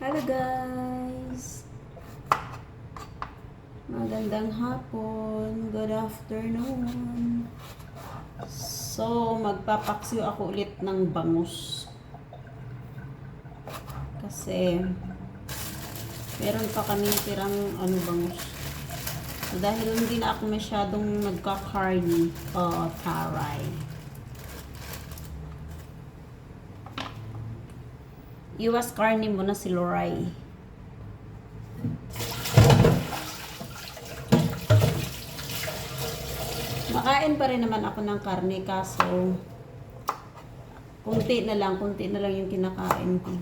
Hello guys! Magandang hapon, good afternoon. So, magpapaksiw ako ulit ng bangus. Kasi, meron pa kaming tirang bangus. So, dahil hindi na ako masyadong nagka-carne o taray. Iwas carne muna si Loray. Makain pa rin naman ako ng karne kaso kunti na lang yung kinakain ko.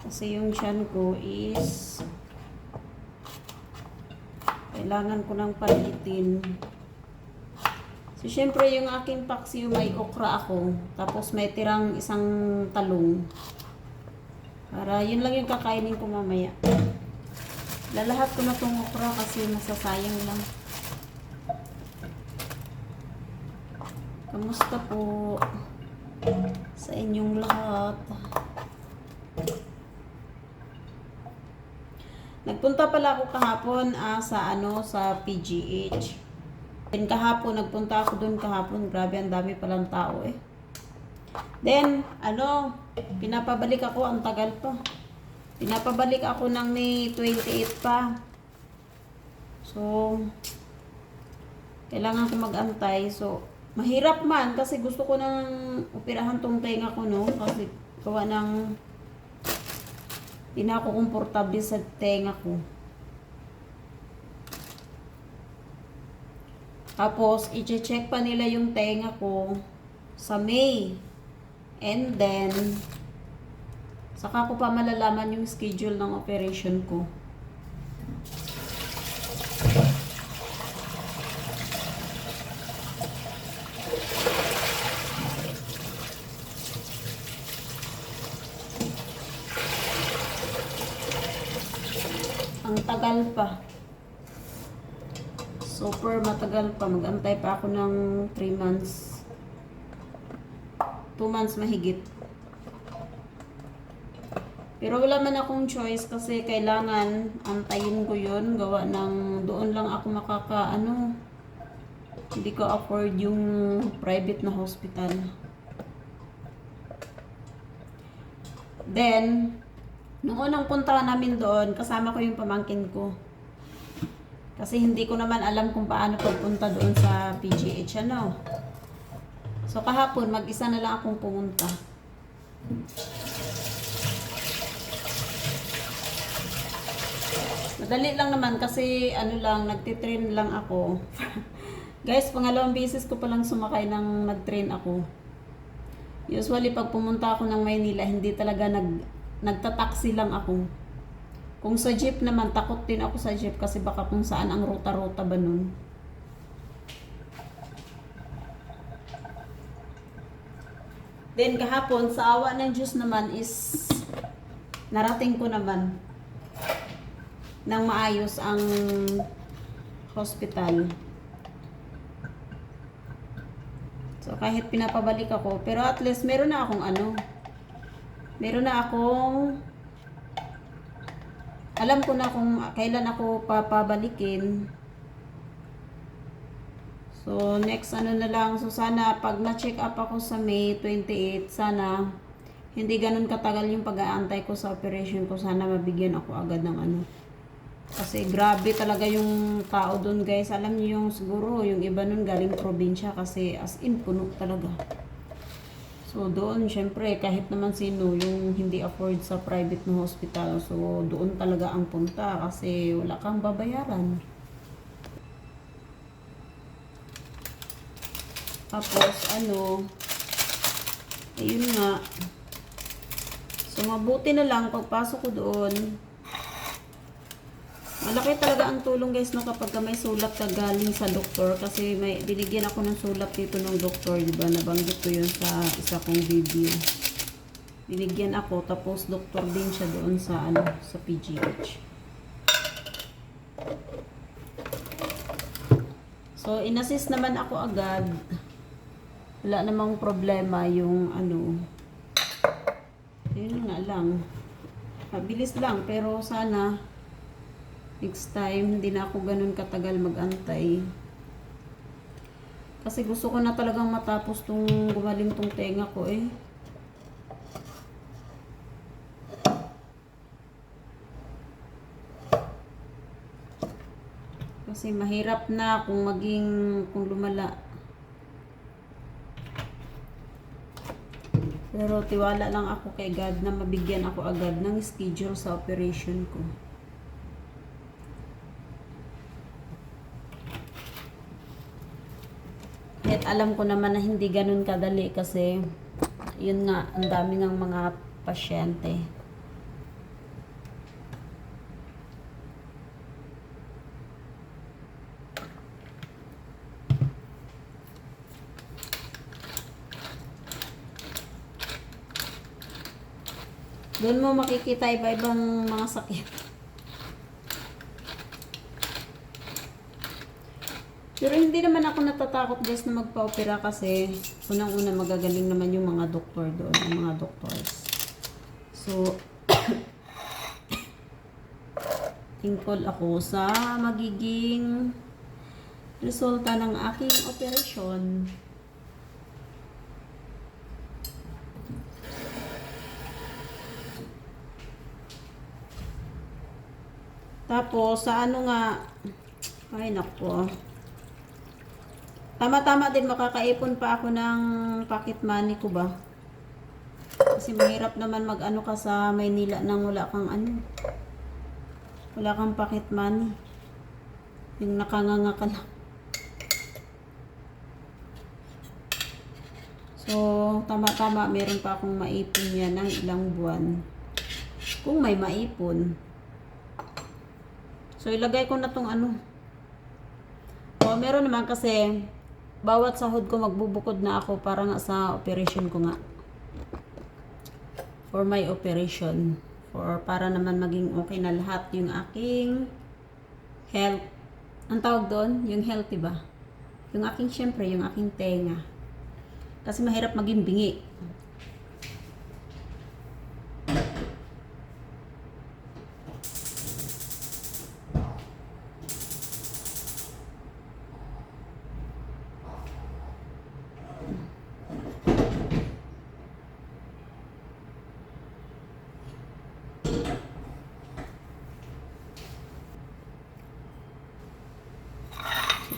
Kasi yung tiyan ko is kailangan ko ng palitin. So, syempre, yung aking paksiw may okra ako. Tapos, may tirang isang talong. Para, yun lang yung kakainin ko mamaya. Lalahat ko na tong okra kasi masasayang lang. Kamusta po sa inyong lahat? Nagpunta pala ako kahapon sa PGH. Then kahapon, nagpunta ako dun kahapon. Grabe, ang dami palang tao eh. Then, pinapabalik ako, ang tagal pa. Pinapabalik ako ng May 28 pa. So, kailangan ko mag-antay. So, mahirap man kasi gusto ko nang operahan tong tenga ko, no? Kasi gawa ng hindi na ako komportable sa tenga ko. Tapos, i-check pa nila yung tenga ko sa May. And then, saka ko pa malalaman yung schedule ng operation ko. Ang tagal pa. Super matagal pa. Mag-antay pa ako ng 3 months. 2 months mahigit. Pero wala man akong choice kasi kailangan antayin ko yun. Gawa ng doon lang ako hindi ko afford yung private na hospital. Then, nung unang punta namin doon, kasama ko yung pamangkin ko. Kasi hindi ko naman alam kung paano pagpunta doon sa PGH, So, kahapon, mag-isa na lang akong pumunta. Madali lang naman kasi, nagtitrain lang ako. Guys, pangalawang beses ko palang sumakay ng nag-train ako. Usually, pag pumunta ako ng Maynila, hindi talaga nagtataksi lang ako. Kung sa jeep naman, takot din ako sa jeep kasi baka kung saan ang ruta-ruta ba nun. Then kahapon, sa awa ng Diyos naman is narating ko naman ng maayos ang hospital. So kahit pinapabalik ako, pero at least meron na akong alam ko na kung kailan ako papabalikin. So, next na lang. So, sana pag na-check up ako sa May 28, sana hindi ganun katagal yung pag-aantay ko sa operation ko. Sana mabigyan ako agad ng Kasi grabe talaga yung tao dun, guys. Alam niyo yung siguro, yung iba nun galing probinsya kasi as in puno talaga. So, doon, syempre, kahit naman sino, yung hindi afford sa private na hospital, so, doon talaga ang punta kasi wala kang babayaran. Tapos, ayun nga. So, mabuti na lang, pagpasok ko doon, malaki talaga ang tulong, guys, kapag may sulat ka galing sa doktor kasi may binigyan ako ng sulat dito ng doktor, diba? Nabanggit ko yun sa isa kong video. Binigyan ako, tapos doktor din siya doon sa PGH. So, inassist naman ako agad. Wala namang problema yung ano. Yun nga lang. Mabilis lang, pero sana next time hindi na ako ganun katagal magantay. Kasi gusto ko na talagang matapos tong gumaling tong tenga ko eh. Kasi mahirap na kung kung lumala. Pero tiwala lang ako kay God na mabigyan ako agad ng schedule sa operation ko. Kahit alam ko naman na hindi ganun kadali kasi yun nga, ang dami ng mga pasyente. Doon mo makikita iba-ibang mga sakit. Pero hindi naman ako natatakot guys na magpa-opera kasi unang-una magagaling naman yung mga doktor doon, yung mga doctors. So, thankful ako sa magiging resulta ng aking operasyon. Tapos, sa ano nga, ay nako. Tama-tama din makakaipon pa ako ng pocket money ko ba? Kasi mahirap naman mag-ano ka sa Maynila nang wala kang ano. Wala kang pocket money. Yung nakanganga ka lang. So, tama-tama meron pa akong maipon yan ng ilang buwan. Kung may maipon. So, ilagay ko na tong ano. O, meron naman kasi bawat sahod ko magbubukod na ako para nga sa operation ko nga. For my operation. Para naman maging okay na lahat yung aking health. Ang tawag doon, yung healthy ba? Yung aking, syempre, yung aking tenga. Kasi mahirap maging bingi.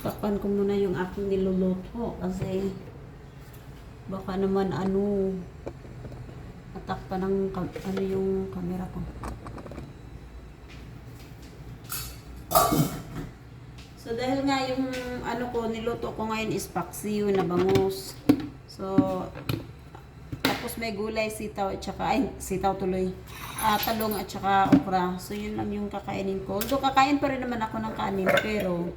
Takpan ko muna yung aking niluluto kasi baka naman atakpan ng yung camera ko. So dahil nga yung niluto ko ngayon is paksiw na bangus. So tapos may gulay, sitaw at saka sitaw tuloy. Talong at saka okra. So yun lang yung kakainin ko. Although kakain pa rin naman ako ng kanin pero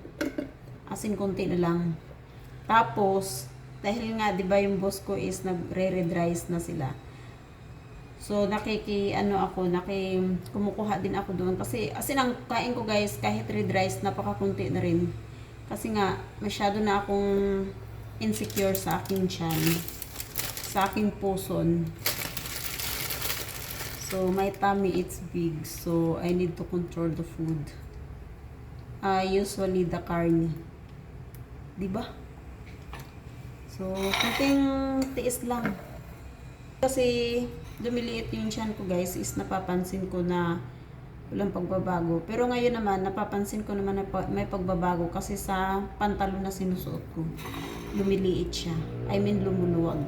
asin konti na lang. Tapos, dahil nga, di ba yung boss ko is nagre-red rice na sila. So, kumukuha din ako doon. Kasi, asin ang kain ko guys, kahit red rice, napakakunti na rin. Kasi nga, masyado na akong insecure sa aking tiyan. Sa aking puson. So, my tummy, it's big. So, I need to control the food. Usually, the carne. Diba? So, kunting tiis lang. Kasi, dumiliit yung tiyan ko guys, is napapansin ko na walang pagbabago. Pero ngayon naman, napapansin ko naman na may pagbabago kasi sa pantalon na sinusuot ko. Lumiliit siya. I mean, lumuluwag.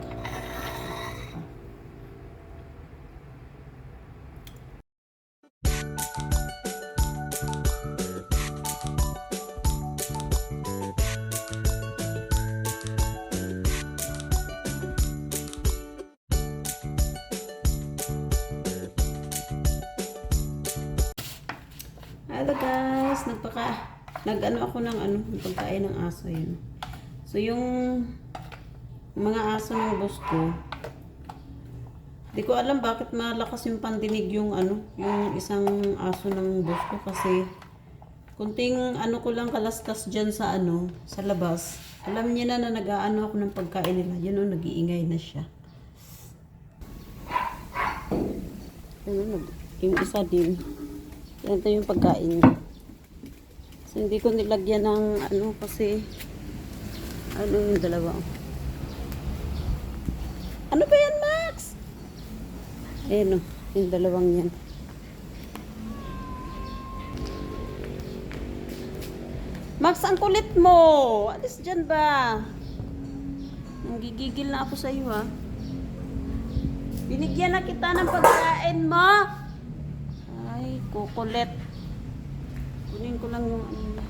Hello guys, nag-ano ako ng pagkain ng aso yun. So yung mga aso ng boss ko, di ko alam bakit malakas yung pandinig yung yung isang aso ng boss ko kasi Kunting ano ko lang kalaskas dyan sa ano, sa labas. Alam niya na nag-aano ako ng pagkain nila. Yun o, nag-iingay na siya. Ayun, yung isa din. Ito yung pagkain niya. So, hindi ko nilagyan ng ano kasi ano yung dalawa. Ano ba yan, Max? Ayun o, yung dalawang yan. Max, ang kulit mo! Alis dyan ba? Nanggigigil na ako sa iyo, ha? Binigyan na kita ng pagkain mo! Ay, kukulit. Kunin ko lang yung ano.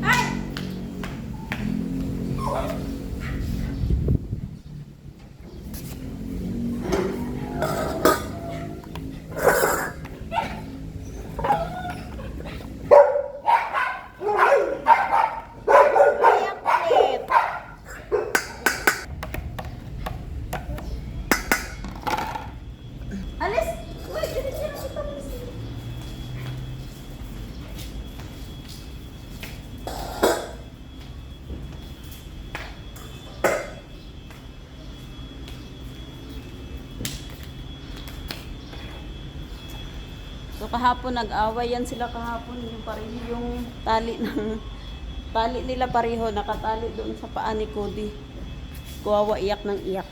Ay, ang kulit! Alis! Uy, binigyan na kita. So kahapon nag-away yan sila kahapon yung pareho yung tali nila pareho nakatali doon sa paa ni Cody. Kuwawa iyak ng iyak.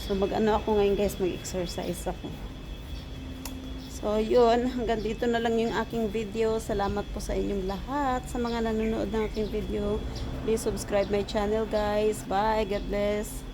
So mag-ano ako ngayon guys, mag-exercise ako. So yun, hanggang dito na lang yung aking video. Salamat po sa inyong lahat sa mga nanonood ng aking video. Please subscribe my channel guys. Bye, God bless.